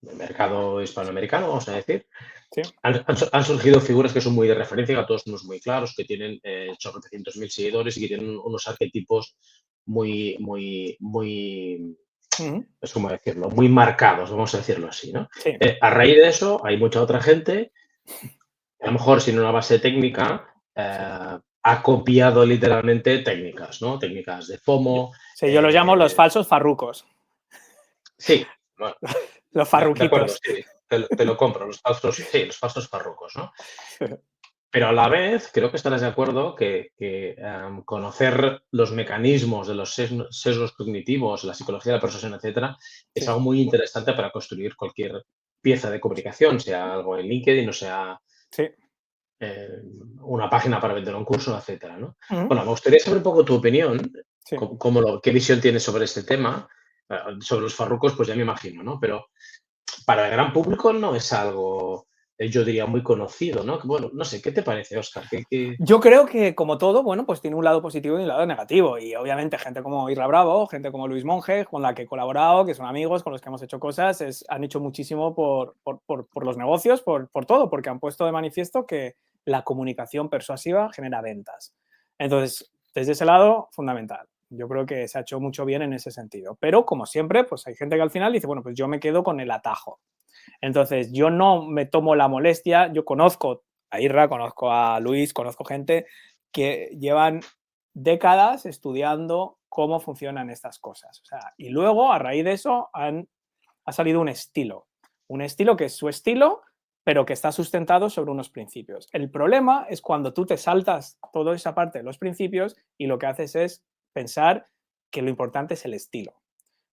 del mercado hispanoamericano, vamos a decir, han surgido figuras que son muy de referencia, que a todos somos muy claros, que tienen 800.000 seguidores y que tienen unos arquetipos muy, es como decirlo, muy marcados, vamos a decirlo así, ¿no? Sí. A raíz de eso, hay mucha otra gente, a lo mejor sin una base técnica, ha copiado literalmente técnicas, ¿no? Técnicas de FOMO. Sí, yo los llamo los falsos farrucos. Sí, bueno. Los farruquitos. De acuerdo, sí, te lo compro, los falsos farrucos, ¿no? Pero a la vez, creo que estarás de acuerdo que conocer los mecanismos de los sesgos cognitivos, la psicología de la persuasión, etcétera, es Sí. algo muy interesante para construir cualquier pieza de comunicación, sea algo en LinkedIn o sea Sí. una página para vender un curso, etcétera, ¿no? Ujú. Bueno, me gustaría saber un poco tu opinión, Sí. qué visión tienes sobre este tema. Sobre los farrucos, pues ya me imagino, ¿no? Pero para el gran público no es algo, yo diría, muy conocido, ¿no? Bueno, no sé, ¿qué te parece, Óscar? Yo creo que, como todo, bueno, pues tiene un lado positivo y un lado negativo. Y obviamente gente como Isra Bravo, gente como Luis Monge, con la que he colaborado, que son amigos, con los que hemos hecho cosas, han hecho muchísimo por los negocios, por todo, porque han puesto de manifiesto que la comunicación persuasiva genera ventas. Entonces, desde ese lado, fundamental. Yo creo que se ha hecho mucho bien en ese sentido. Pero, como siempre, pues hay gente que al final dice, bueno, pues yo me quedo con el atajo. Entonces, yo no me tomo la molestia, yo conozco a Irra, conozco a Luis, conozco gente que llevan décadas estudiando cómo funcionan estas cosas. O sea, y luego, a raíz de eso, ha salido un estilo que es su estilo, pero que está sustentado sobre unos principios. El problema es cuando tú te saltas toda esa parte de los principios y lo que haces es pensar que lo importante es el estilo.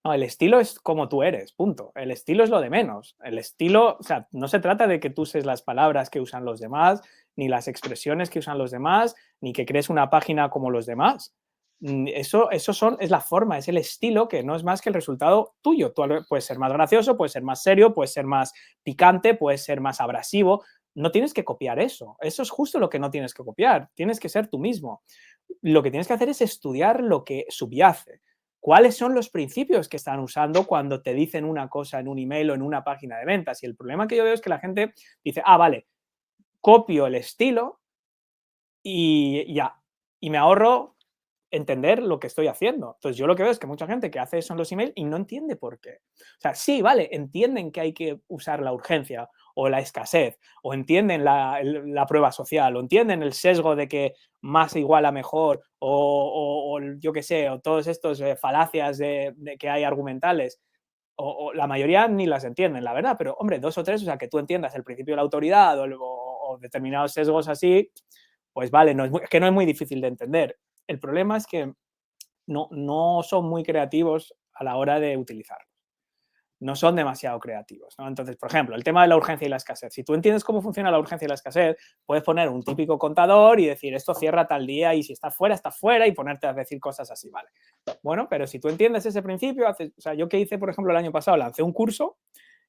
No, el estilo es como tú eres, punto. El estilo es lo de menos. El estilo, o sea, no se trata de que tú uses las palabras que usan los demás, ni las expresiones que usan los demás, ni que crees una página como los demás. Eso es la forma, es el estilo, que no es más que el resultado tuyo. Tú puedes ser más gracioso, puedes ser más serio, puedes ser más picante, puedes ser más abrasivo. No tienes que copiar eso. Eso es justo lo que no tienes que copiar. Tienes que ser tú mismo. Lo que tienes que hacer es estudiar lo que subyace. ¿Cuáles son los principios que están usando cuando te dicen una cosa en un email o en una página de ventas? Y el problema que yo veo es que la gente dice, vale, copio el estilo y ya, y me ahorro entender lo que estoy haciendo. Entonces, yo lo que veo es que mucha gente que hace eso en los emails y no entiende por qué. O sea, sí, vale, entienden que hay que usar la urgencia o la escasez, o entienden la prueba social, o entienden el sesgo de que más igual a mejor, o yo qué sé, o todos estos falacias de que hay argumentales. O la mayoría ni las entienden, la verdad, pero hombre, 2 o 3, o sea, que tú entiendas el principio de la autoridad o determinados sesgos así, pues vale, es que no es muy difícil de entender. El problema es que no son muy creativos a la hora de utilizarlos. No son demasiado creativos, ¿no? Entonces, por ejemplo, el tema de la urgencia y la escasez. Si tú entiendes cómo funciona la urgencia y la escasez, puedes poner un típico contador y decir, esto cierra tal día y si está fuera, y ponerte a decir cosas así, ¿vale? Bueno, pero si tú entiendes ese principio, o sea, yo que hice, por ejemplo, el año pasado, lancé un curso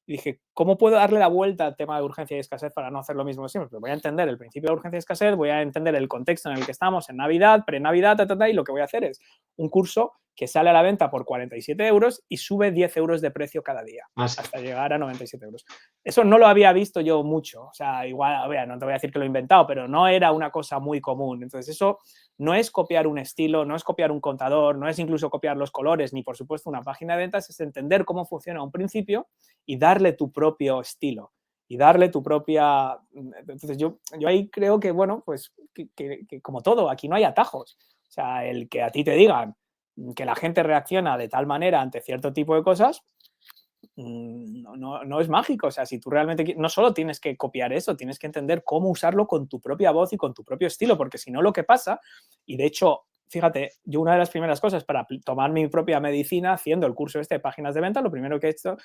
y dije, ¿cómo puedo darle la vuelta al tema de urgencia y escasez para no hacer lo mismo siempre? Pues voy a entender el principio de urgencia y escasez, voy a entender el contexto en el que estamos en Navidad, pre-Navidad, y lo que voy a hacer es un curso que sale a la venta por 47 euros y sube 10 euros de precio cada día, hasta llegar a 97 euros. Eso no lo había visto yo mucho. O sea, igual, no te voy a decir que lo he inventado, pero no era una cosa muy común. Entonces, eso no es copiar un estilo, no es copiar un contador, no es incluso copiar los colores, ni por supuesto una página de ventas, es entender cómo funciona un principio y darle tu propio estilo y darle tu propia... Entonces, yo ahí creo que, bueno, pues que como todo, aquí no hay atajos. O sea, el que a ti te digan que la gente reacciona de tal manera ante cierto tipo de cosas, no es mágico. O sea, si tú realmente no solo tienes que copiar eso, tienes que entender cómo usarlo con tu propia voz y con tu propio estilo, porque si no, lo que pasa, y de hecho, fíjate, yo una de las primeras cosas para tomar mi propia medicina haciendo el curso de páginas de venta, lo primero que he hecho,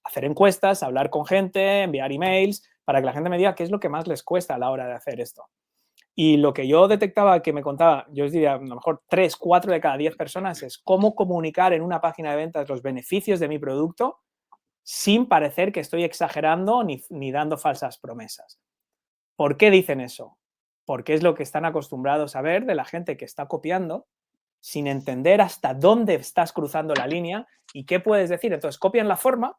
hacer encuestas, hablar con gente, enviar emails, para que la gente me diga qué es lo que más les cuesta a la hora de hacer esto. Y lo que yo detectaba, que me contaba, yo os diría, a lo mejor 3, 4 de cada 10 personas, es cómo comunicar en una página de ventas los beneficios de mi producto sin parecer que estoy exagerando ni dando falsas promesas. ¿Por qué dicen eso? Porque es lo que están acostumbrados a ver de la gente que está copiando, sin entender hasta dónde estás cruzando la línea y qué puedes decir. Entonces, copian la forma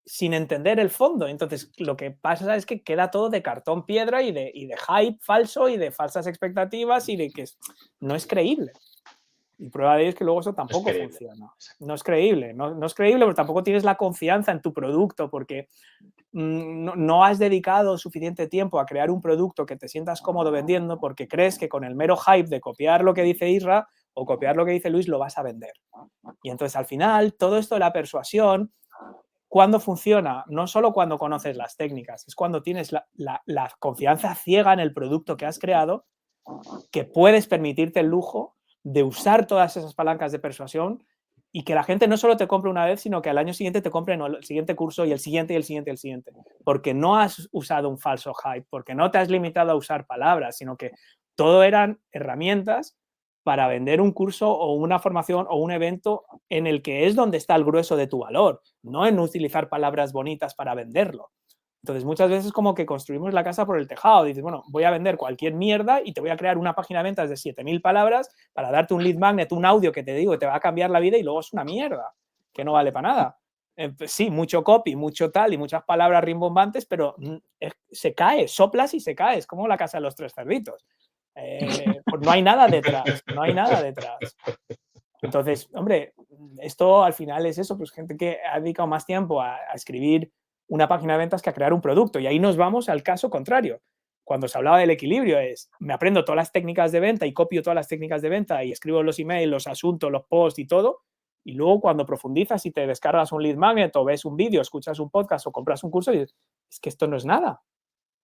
sin entender el fondo. Entonces, lo que pasa es que queda todo de cartón piedra y de hype falso y de falsas expectativas y de que no es creíble. Y prueba de ello es que luego eso tampoco funciona. No es creíble. No es creíble porque tampoco tienes la confianza en tu producto, porque no has dedicado suficiente tiempo a crear un producto que te sientas cómodo vendiendo, porque crees que con el mero hype de copiar lo que dice Isra o copiar lo que dice Luis lo vas a vender. Y entonces, al final, todo esto de la persuasión ¿cuándo funciona? No solo cuando conoces las técnicas, es cuando tienes la confianza ciega en el producto que has creado, que puedes permitirte el lujo de usar todas esas palancas de persuasión y que la gente no solo te compre una vez, sino que al año siguiente te compre el siguiente curso y el siguiente y el siguiente y el siguiente. Porque no has usado un falso hype, porque no te has limitado a usar palabras, sino que todo eran herramientas para vender un curso o una formación o un evento en el que es donde está el grueso de tu valor, no en utilizar palabras bonitas para venderlo. Entonces, muchas veces como que construimos la casa por el tejado. Dices, bueno, voy a vender cualquier mierda y te voy a crear una página de ventas de 7.000 palabras para darte un lead magnet, un audio que te digo que te va a cambiar la vida y luego es una mierda, que no vale para nada. Pues sí, mucho copy, mucho tal y muchas palabras rimbombantes, pero se cae, soplas y se cae. Es como la casa de los 3 cerditos. Pues no hay nada detrás, no hay nada detrás. Entonces, hombre, esto al final es eso, pues gente que ha dedicado más tiempo a escribir una página de ventas que a crear un producto. Y ahí nos vamos al caso contrario. Cuando se hablaba del equilibrio es, me aprendo todas las técnicas de venta y copio todas las técnicas de venta y escribo los emails, los asuntos, los posts y todo. Y luego cuando profundizas y te descargas un lead magnet o ves un vídeo, escuchas un podcast o compras un curso, y dices, es que esto no es nada.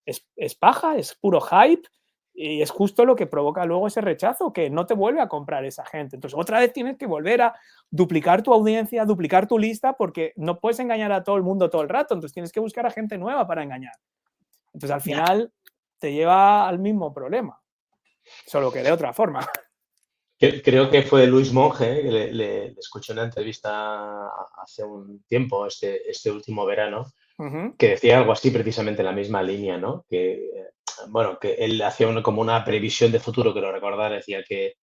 Es paja, es puro hype. Y es justo lo que provoca luego ese rechazo, que no te vuelve a comprar esa gente. Entonces, otra vez tienes que volver a duplicar tu audiencia, duplicar tu lista, porque no puedes engañar a todo el mundo todo el rato. Entonces, tienes que buscar a gente nueva para engañar. Entonces, al final, te lleva al mismo problema, solo que de otra forma. Creo que fue Luis Monge, que le escuché una entrevista hace un tiempo, este último verano, que decía algo así precisamente en la misma línea, ¿no? Que, bueno, que él hacía como una previsión de futuro, que lo recordar, decía que,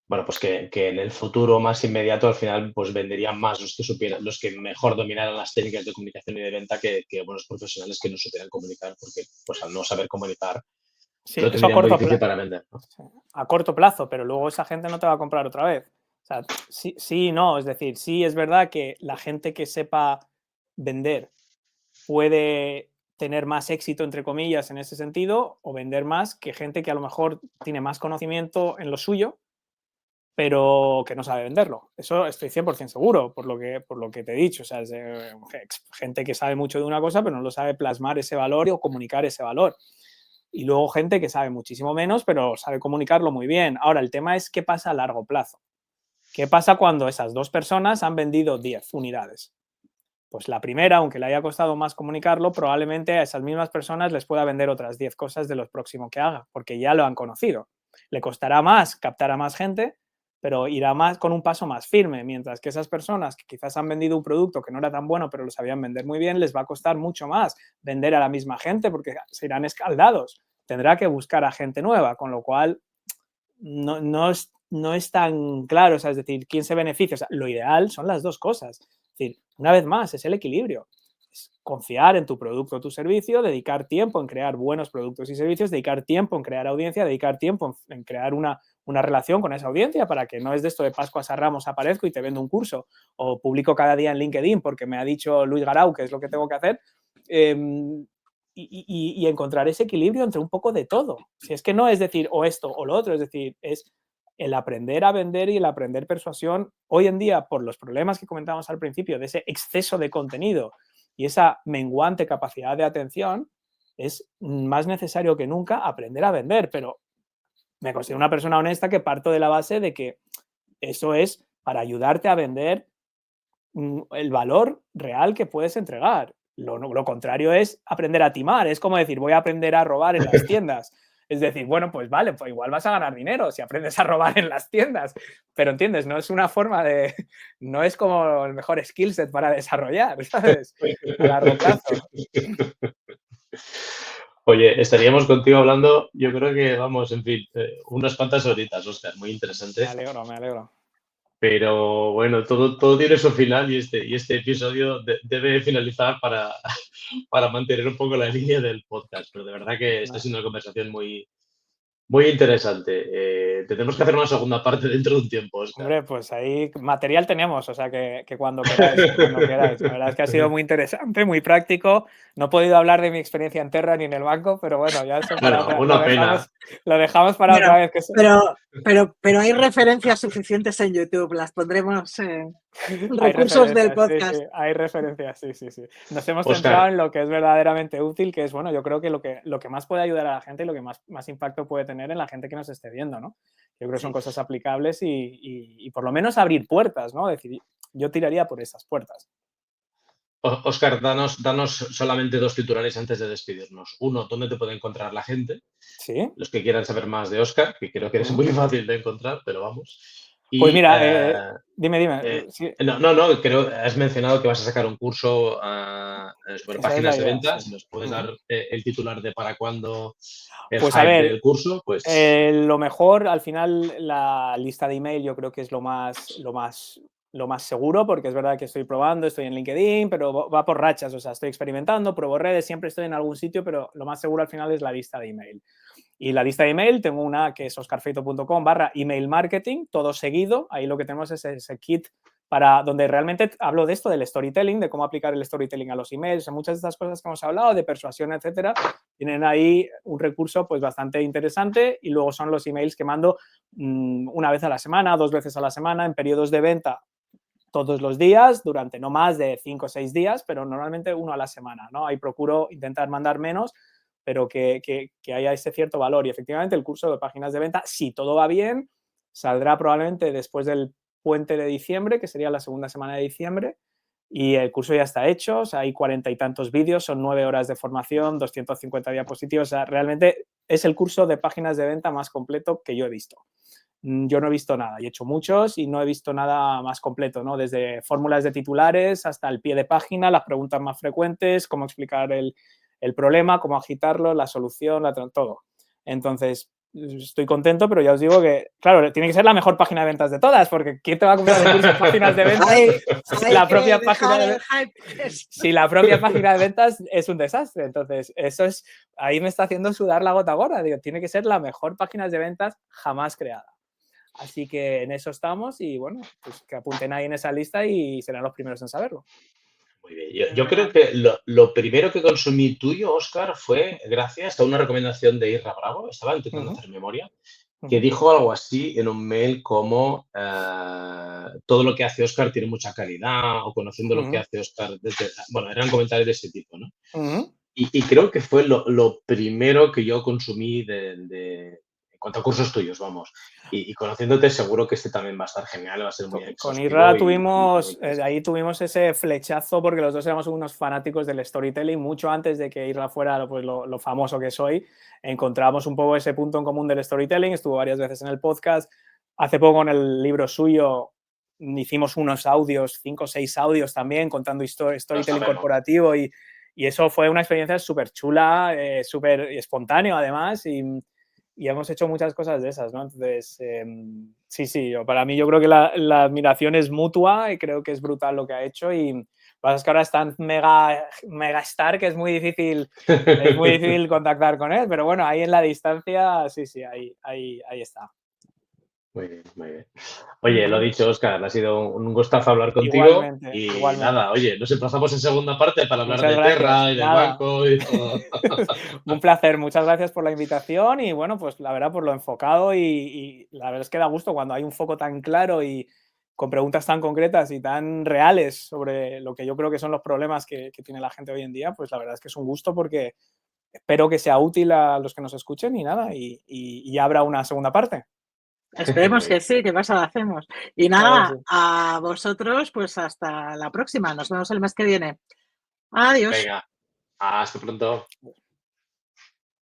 bueno, pues que en el futuro más inmediato al final pues venderían más los que mejor dominaran las técnicas de comunicación y de venta que buenos profesionales que no supieran comunicar, porque pues al no saber comunicar sí, lo tendrían muy difícil para vender, ¿no? A corto plazo, pero luego esa gente no te va a comprar otra vez. O sea, sí, no, es decir, sí es verdad que la gente que sepa vender puede tener más éxito, entre comillas, en ese sentido, o vender más que gente que a lo mejor tiene más conocimiento en lo suyo, pero que no sabe venderlo. Eso estoy 100% seguro, por lo que te he dicho. O sea, es gente que sabe mucho de una cosa, pero no lo sabe plasmar ese valor o comunicar ese valor. Y luego gente que sabe muchísimo menos, pero sabe comunicarlo muy bien. Ahora, el tema es qué pasa a largo plazo. ¿Qué pasa cuando esas 2 personas han vendido 10 unidades? Pues la primera, aunque le haya costado más comunicarlo, probablemente a esas mismas personas les pueda vender otras 10 cosas de lo próximo que haga, porque ya lo han conocido. Le costará más captar a más gente, pero irá más con un paso más firme, mientras que esas personas que quizás han vendido un producto que no era tan bueno, pero lo sabían vender muy bien, les va a costar mucho más vender a la misma gente porque se irán escaldados. Tendrá que buscar a gente nueva, con lo cual no es tan claro, o sea, es decir, ¿quién se beneficia? O sea, lo ideal son las 2 cosas. Es decir, una vez más, es el equilibrio. Es confiar en tu producto o tu servicio, dedicar tiempo en crear buenos productos y servicios, dedicar tiempo en crear audiencia, dedicar tiempo en crear una relación con esa audiencia para que no es de esto de Pascuas a Ramos aparezco y te vendo un curso o publico cada día en LinkedIn porque me ha dicho Luis Garau que es lo que tengo que hacer. Y encontrar ese equilibrio entre un poco de todo. Si es que no es decir o esto o lo otro, es decir, es el aprender a vender y el aprender persuasión. Hoy en día, por los problemas que comentábamos al principio, de ese exceso de contenido y esa menguante capacidad de atención, es más necesario que nunca aprender a vender. Pero me considero una persona honesta que parto de la base de que eso es para ayudarte a vender el valor real que puedes entregar. Lo contrario es aprender a timar. Es como decir, voy a aprender a robar en las tiendas. Es decir, bueno, pues vale, pues igual vas a ganar dinero si aprendes a robar en las tiendas. Pero entiendes, no es una forma de... No es como el mejor skill set para desarrollar, ¿sabes? A largo plazo. Oye, estaríamos contigo hablando, yo creo que, vamos, en fin, unas cuantas horitas, Óscar, muy interesante. Me alegro. Pero bueno, todo tiene su final y este episodio debe finalizar para mantener un poco la línea del podcast. Pero de verdad que esta ha sido una conversación muy, muy interesante. Tendremos que hacer una segunda parte dentro de un tiempo, Óscar. Hombre, pues ahí material tenemos, o sea que cuando queráis, cuando queráis. La verdad es que ha sido muy interesante, muy práctico. No he podido hablar de mi experiencia en Terra ni en el banco, pero bueno, ya eso Bueno, una pena. lo dejamos para otra vez. pero hay referencias suficientes en YouTube, las pondremos en Hay recursos del referencias, podcast. sí, hay referencias, sí. Nos hemos Óscar. centrado en lo que es verdaderamente útil, que es, bueno, yo creo que lo que más puede ayudar a la gente y lo que más impacto puede tener en la gente que nos esté viendo, ¿no? Yo creo que son cosas aplicables y por lo menos abrir puertas, ¿no? Es decir, yo tiraría por esas puertas. Óscar, danos solamente 2 titulares antes de despedirnos. Uno, ¿dónde te puede encontrar la gente? Sí. Los que quieran saber más de Óscar, que creo que eres muy fácil de encontrar, pero vamos. Y, Pues mira, dime. Sí. No, creo, has mencionado que vas a sacar un curso sobre Esa es páginas la de idea, ventas. sí. Si nos puedes dar el titular de para cuándo el Pues hype a ver, del curso, pues... lo mejor, al final, la lista de email yo creo que es lo más seguro, porque es verdad que estoy probando, estoy en LinkedIn, pero va por rachas, o sea, estoy experimentando, pruebo redes, siempre estoy en algún sitio, pero lo más seguro al final es la lista de email. Y la lista de email, tengo una que es oscarfeito.com/email marketing, todo seguido. Ahí lo que tenemos es ese kit para donde realmente hablo de esto, del storytelling, de cómo aplicar el storytelling a los emails, muchas de estas cosas que hemos hablado, de persuasión, etcétera. Tienen ahí un recurso pues bastante interesante y luego son los emails que mando una vez a la semana, 2 veces a la semana, en periodos de venta todos los días, durante no más de 5 o 6 días, pero normalmente uno a la semana, ¿no? Ahí procuro intentar mandar menos, pero que haya ese cierto valor. Y efectivamente el curso de páginas de venta, si todo va bien, saldrá probablemente después del puente de diciembre, que sería la segunda semana de diciembre, y el curso ya está hecho, o sea, hay 40 y tantos vídeos, son 9 horas de formación, 250 diapositivas, o sea, realmente es el curso de páginas de venta más completo que yo he visto. Yo no he visto nada, y he hecho muchos y no he visto nada más completo, ¿no? Desde fórmulas de titulares hasta el pie de página, las preguntas más frecuentes, cómo explicar el problema, cómo agitarlo, la solución, todo. Entonces, estoy contento, pero ya os digo que, claro, tiene que ser la mejor página de ventas de todas, porque ¿quién te va a comprar el curso de páginas de ventas? Si la propia página de ventas es un desastre. Entonces, ahí me está haciendo sudar la gota gorda. Digo, tiene que ser la mejor página de ventas jamás creada. Así que en eso estamos y, bueno, pues que apunten ahí en esa lista y serán los primeros en saberlo. Muy bien. Yo creo que lo primero que consumí tuyo, Óscar, fue gracias a una recomendación de Irra Bravo, estaba intentando hacer memoria, que dijo algo así en un mail como todo lo que hace Óscar tiene mucha calidad o conociendo lo que hace Óscar. Bueno, eran comentarios de ese tipo, ¿no? Y creo que fue lo primero que yo consumí en cuanto a cursos tuyos, vamos. Y conociéndote seguro que este también va a estar genial, va a ser muy exhaustivo. Con Irra tuvimos ese flechazo porque los dos éramos unos fanáticos del storytelling mucho antes de que Irra fuera pues, lo famoso que soy. Encontramos un poco ese punto en común del storytelling, estuvo varias veces en el podcast. Hace poco en el libro suyo hicimos unos audios, 5 o 6 audios también contando storytelling corporativo y eso fue una experiencia súper chula, súper espontáneo además y hemos hecho muchas cosas de esas, ¿no? Entonces, sí, para mí yo creo que la admiración es mutua y creo que es brutal lo que ha hecho y pasa es que ahora está en mega star que es muy difícil contactar con él, pero bueno, ahí en la distancia, sí, ahí está. Muy bien, muy bien. Oye, lo dicho, Óscar, ha sido un gustazo hablar contigo. Igualmente. Nada, oye, nos emplazamos en segunda parte para hablar de Terra y del banco y todo. Un placer, muchas gracias por la invitación y bueno, pues la verdad por lo enfocado y la verdad es que da gusto cuando hay un foco tan claro y con preguntas tan concretas y tan reales sobre lo que yo creo que son los problemas que tiene la gente hoy en día, pues la verdad es que es un gusto porque espero que sea útil a los que nos escuchen y nada, y habrá una segunda parte. Esperemos que sí, que más lo hacemos. Y nada, a vosotros, pues hasta la próxima. Nos vemos el mes que viene. Adiós. Venga, hasta pronto.